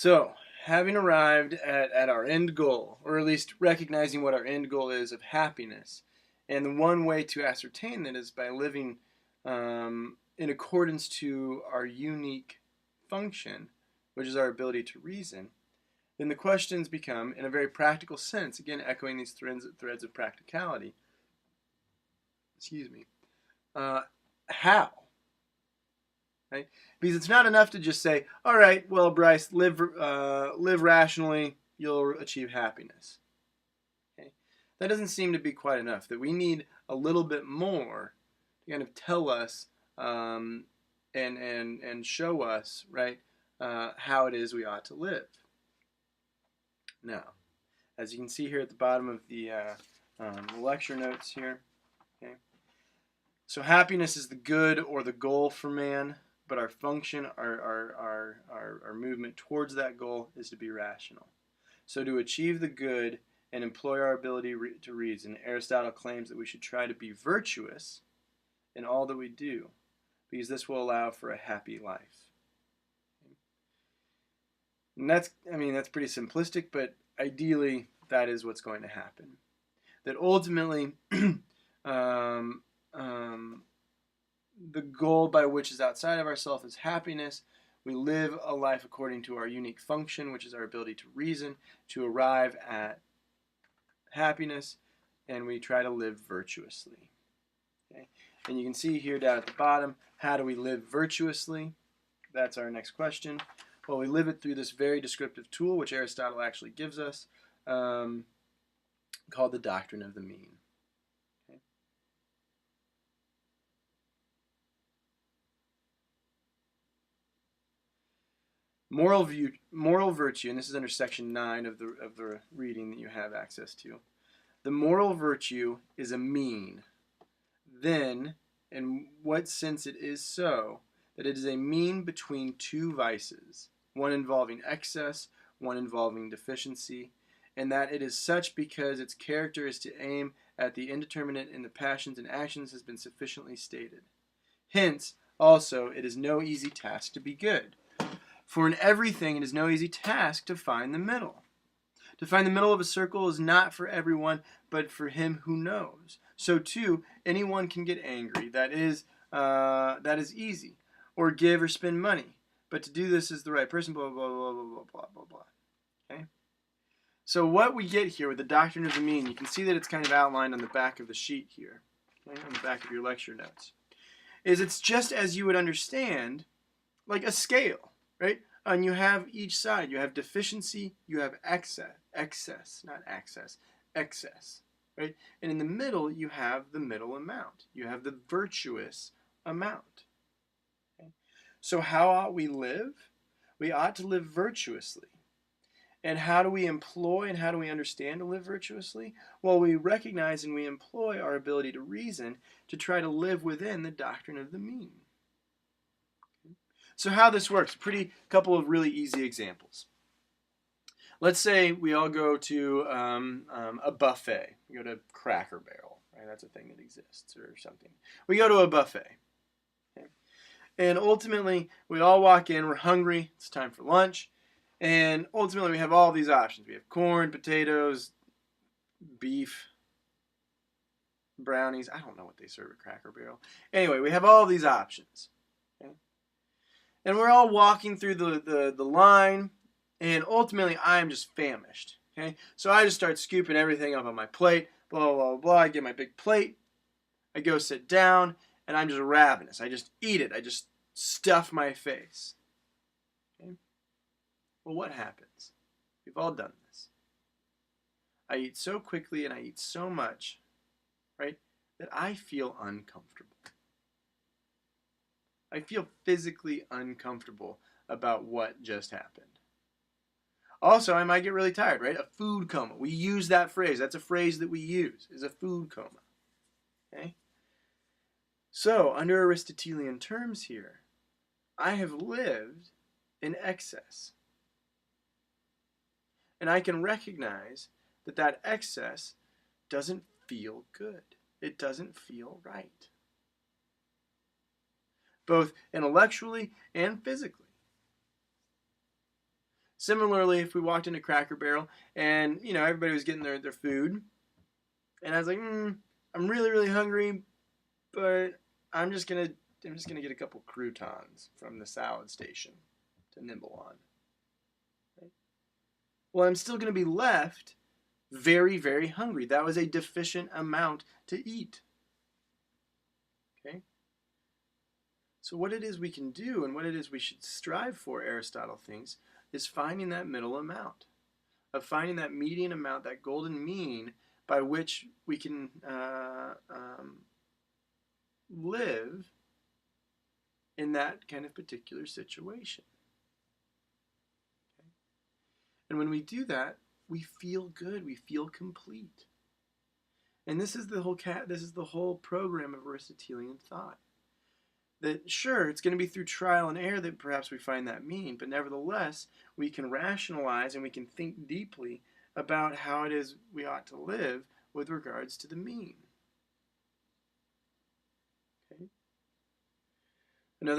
So, having arrived at our end goal, or at least recognizing what our end goal is of happiness, and the one way to ascertain that is by living in accordance to our unique function, which is our ability to reason, then the questions become, in a very practical sense, again echoing these threads of practicality, excuse me, how? Right? Because it's not enough to just say, all right, well, Bryce, live rationally, you'll achieve happiness. Okay? That doesn't seem to be quite enough. That we need a little bit more to kind of tell us and show us, right, how it is we ought to live. Now, as you can see here at the bottom of the lecture notes here, okay, so happiness is the good or the goal for man, but our function, our movement towards that goal is to be rational. So to achieve the good and employ our ability to reason, Aristotle claims that we should try to be virtuous in all that we do, because this will allow for a happy life. And that's pretty simplistic, but ideally that is what's going to happen. That ultimately, the goal by which is outside of ourselves is happiness. We live a life according to our unique function, which is our ability to reason, to arrive at happiness, and we try to live virtuously. Okay? And you can see here down at the bottom, how do we live virtuously? That's our next question. Well, we live it through this very descriptive tool, which Aristotle actually gives us, called the doctrine of the mean. Okay? Moral virtue, and this is under section 9 of the reading that you have access to. The moral virtue is a mean. Then, in what sense it is so, that it is a mean between two vices, one involving excess, one involving deficiency, and that it is such because its character is to aim at the indeterminate in the passions and actions has been sufficiently stated. Hence, also, it is no easy task to be good. For in everything it is no easy task to find the middle. To find the middle of a circle is not for everyone, but for him who knows. So too, anyone can get angry. That is easy. Or give or spend money. But to do this is the right person, blah, blah, blah, blah, blah, blah, blah, blah. Okay? So what we get here with the doctrine of the mean, you can see that it's kind of outlined on the back of the sheet here, okay, on the back of your lecture notes, is it's just as you would understand, like a scale, right? And you have each side. You have deficiency, you have excess, not access, excess, right? And in the middle, you have the middle amount. You have the virtuous amount. Okay? So how ought we live? We ought to live virtuously. And how do we employ and how do we understand to live virtuously? Well, we recognize and we employ our ability to reason to try to live within the doctrine of the mean. So how this works, couple of really easy examples. Let's say we all go to a buffet. We go to Cracker Barrel, right? That's a thing that exists or something. We go to a buffet. Okay? And ultimately, we all walk in, we're hungry, it's time for lunch. And ultimately, we have all these options. We have corn, potatoes, beef, brownies. I don't know what they serve at Cracker Barrel. Anyway, we have all these options. Okay? And we're all walking through the line, and ultimately, I'm just famished. Okay? So I just start scooping everything up on my plate, blah, blah, blah, blah. I get my big plate. I go sit down, and I'm just ravenous. I just eat it. I just stuff my face. Okay? Well, what happens? We've all done this. I eat so quickly and I eat so much, right, that I feel uncomfortable. I feel physically uncomfortable about what just happened. Also, I might get really tired, right? A food coma. We use that phrase. That's a phrase that we use, is a food coma. Okay? So, under Aristotelian terms here, I have lived in excess. And I can recognize that that excess doesn't feel good. It doesn't feel right. Both intellectually and physically. Similarly, if we walked into Cracker Barrel and, everybody was getting their food, and I was like, I'm really, really hungry, but I'm just gonna get a couple croutons from the salad station to nibble on. Right? Well, I'm still gonna be left very, very hungry. That was a deficient amount to eat. Okay? So what it is we can do and what it is we should strive for, Aristotle thinks, is finding that middle amount, of finding that median amount, that golden mean by which we can live in that kind of particular situation. Okay? And when we do that, we feel good, we feel complete. And this is the whole program of Aristotelian thought. That sure, it's going to be through trial and error that perhaps we find that mean, but nevertheless, we can rationalize and we can think deeply about how it is we ought to live with regards to the mean. Okay. And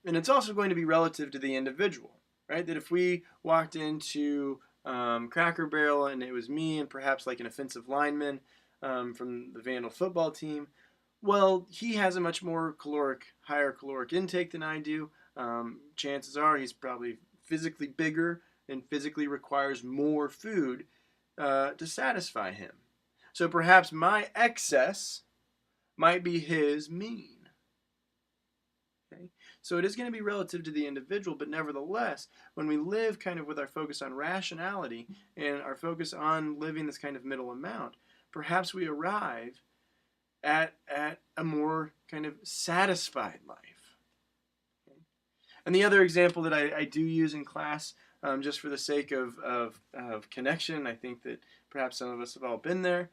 it's also going to be relative to the individual, right? That if we walked into Cracker Barrel and it was me and perhaps like an offensive lineman from the Vandal football team, well, he has a much more higher caloric intake than I do. Chances are he's probably physically bigger and physically requires more food to satisfy him. So perhaps my excess might be his mean. Okay? So it is going to be relative to the individual, but nevertheless, when we live kind of with our focus on rationality and our focus on living this kind of middle amount, perhaps we arrive at a more kind of satisfied life. Okay? And the other example that I do use in class, just for the sake of connection, I think that perhaps some of us have all been there,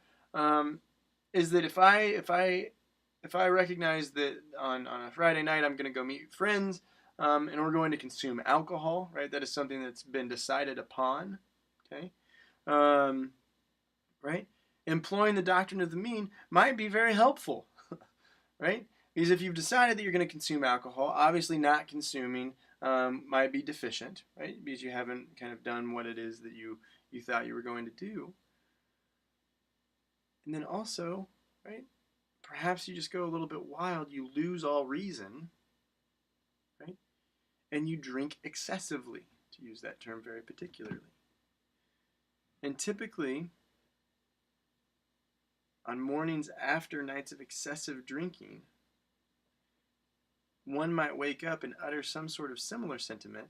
is that if I recognize that on a Friday night I'm going to go meet friends and we're going to consume alcohol, right? That is something that's been decided upon, okay? Right? Employing the doctrine of the mean might be very helpful, right? Because if you've decided that you're going to consume alcohol, obviously not consuming might be deficient, right? Because you haven't kind of done what it is that you thought you were going to do. And then also, right, perhaps you just go a little bit wild, you lose all reason, right? And you drink excessively, to use that term very particularly. And typically, on mornings after nights of excessive drinking, one might wake up and utter some sort of similar sentiment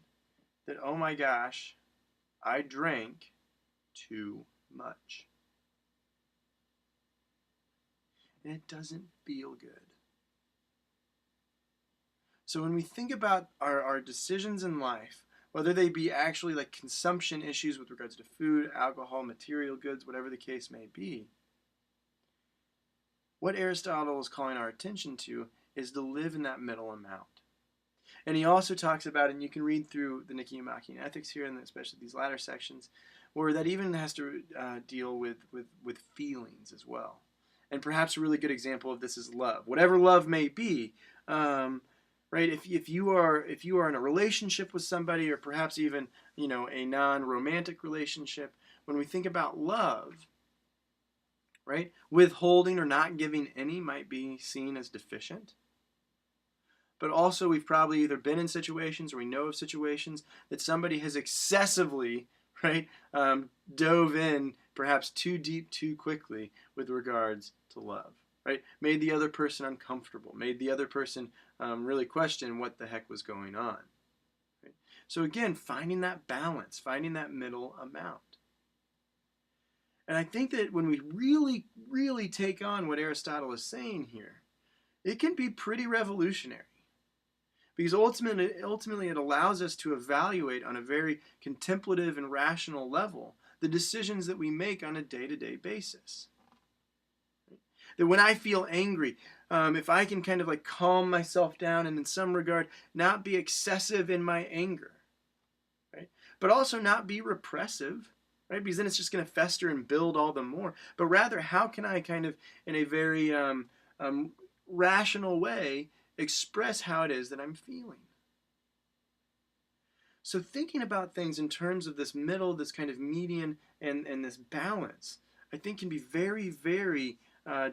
that, oh my gosh, I drank too much. And it doesn't feel good. So when we think about our decisions in life, whether they be actually like consumption issues with regards to food, alcohol, material goods, whatever the case may be, what Aristotle is calling our attention to is to live in that middle amount. And he also talks about, and you can read through the Nicomachean Ethics here, and especially these latter sections, where that even has to deal with feelings as well. And perhaps a really good example of this is love. Whatever love may be, right? If you are in a relationship with somebody, or perhaps even a non-romantic relationship, when we think about love, right, withholding or not giving any might be seen as deficient. But also we've probably either been in situations or we know of situations that somebody has excessively, right, dove in perhaps too deep too quickly with regards to love, right? Made the other person uncomfortable, made the other person really question what the heck was going on. Right? So again, finding that balance, finding that middle amount. And I think that when we really, really take on what Aristotle is saying here, it can be pretty revolutionary. Because ultimately it allows us to evaluate on a very contemplative and rational level the decisions that we make on a day-to-day basis. That when I feel angry, if I can kind of like calm myself down and in some regard not be excessive in my anger, right? But also not be repressive, right? Because then it's just going to fester and build all the more. But rather, how can I kind of in a very rational way express how it is that I'm feeling? So thinking about things in terms of this middle, this kind of median, and this balance, I think can be very, very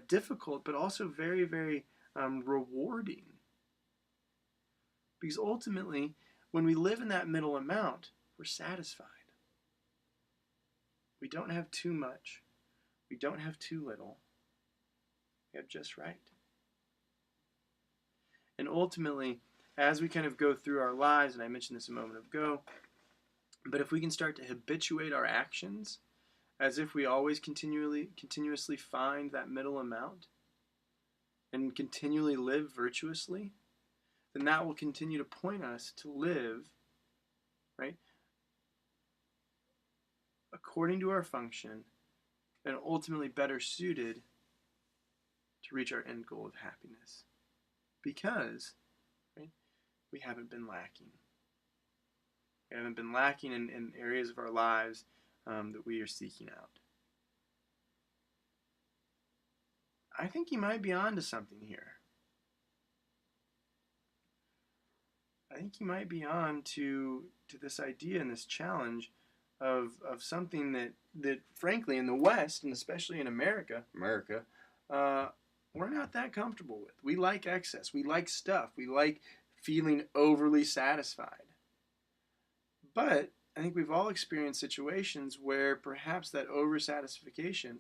difficult, but also very, very rewarding. Because ultimately, when we live in that middle amount, we're satisfied. We don't have too much. We don't have too little. We have just right. And ultimately, as we kind of go through our lives, and I mentioned this a moment ago, but if we can start to habituate our actions as if we always continuously find that middle amount and continually live virtuously, then that will continue to point us to live, right, according to our function and ultimately better suited to reach our end goal of happiness. Because, right, we haven't been lacking. We haven't been lacking in areas of our lives that we are seeking out. I think you might be onto something here. I think you might be on to this idea and this challenge of something that frankly in the West, and especially in America, we're not that comfortable with. We like excess. We like stuff. We like feeling overly satisfied. But I think we've all experienced situations where perhaps that oversatisfaction,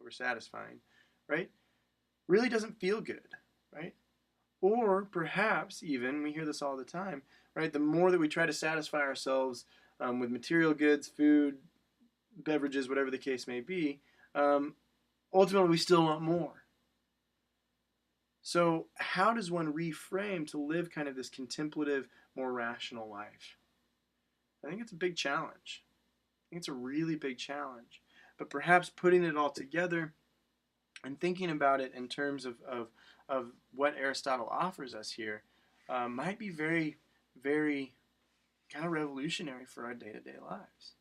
oversatisfying, right, really doesn't feel good, right? Or perhaps even, we hear this all the time, right, the more that we try to satisfy ourselves with material goods, food, beverages, whatever the case may be, ultimately we still want more. So how does one reframe to live kind of this contemplative, more rational life? I think it's a big challenge. I think it's a really big challenge. But perhaps putting it all together and thinking about it in terms of what Aristotle offers us here might be very, very kind of revolutionary for our day-to-day lives.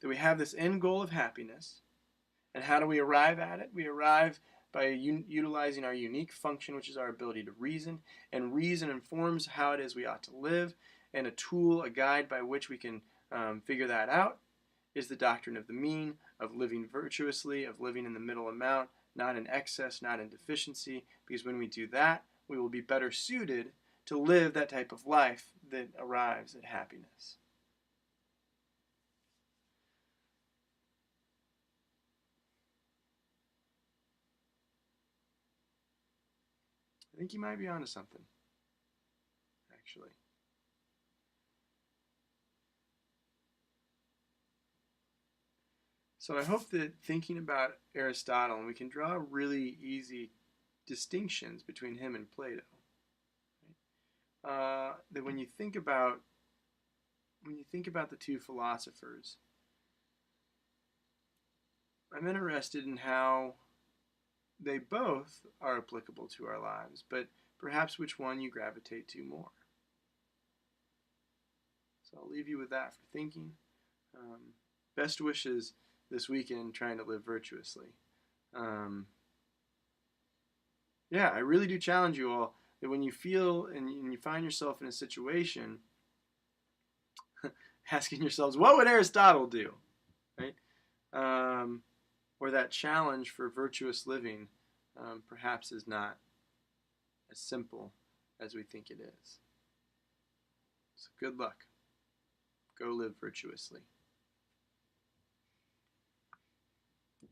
That we have this end goal of happiness, and how do we arrive at it? We arrive by utilizing our unique function, which is our ability to reason, and reason informs how it is we ought to live, and a tool, a guide by which we can figure that out is the doctrine of the mean, of living virtuously, of living in the middle amount, not in excess, not in deficiency, because when we do that, we will be better suited to live that type of life that arrives at happiness. I think you might be onto something, actually. So I hope that thinking about Aristotle, and we can draw really easy distinctions between him and Plato. That when you think about the two philosophers, I'm interested in how they both are applicable to our lives, but perhaps which one you gravitate to more. So I'll leave you with that for thinking. Best wishes this weekend trying to live virtuously. Yeah, I really do challenge you all that when you feel and you find yourself in a situation, asking yourselves, what would Aristotle do? Right? Or that challenge for virtuous living perhaps is not as simple as we think it is. So good luck. Go live virtuously.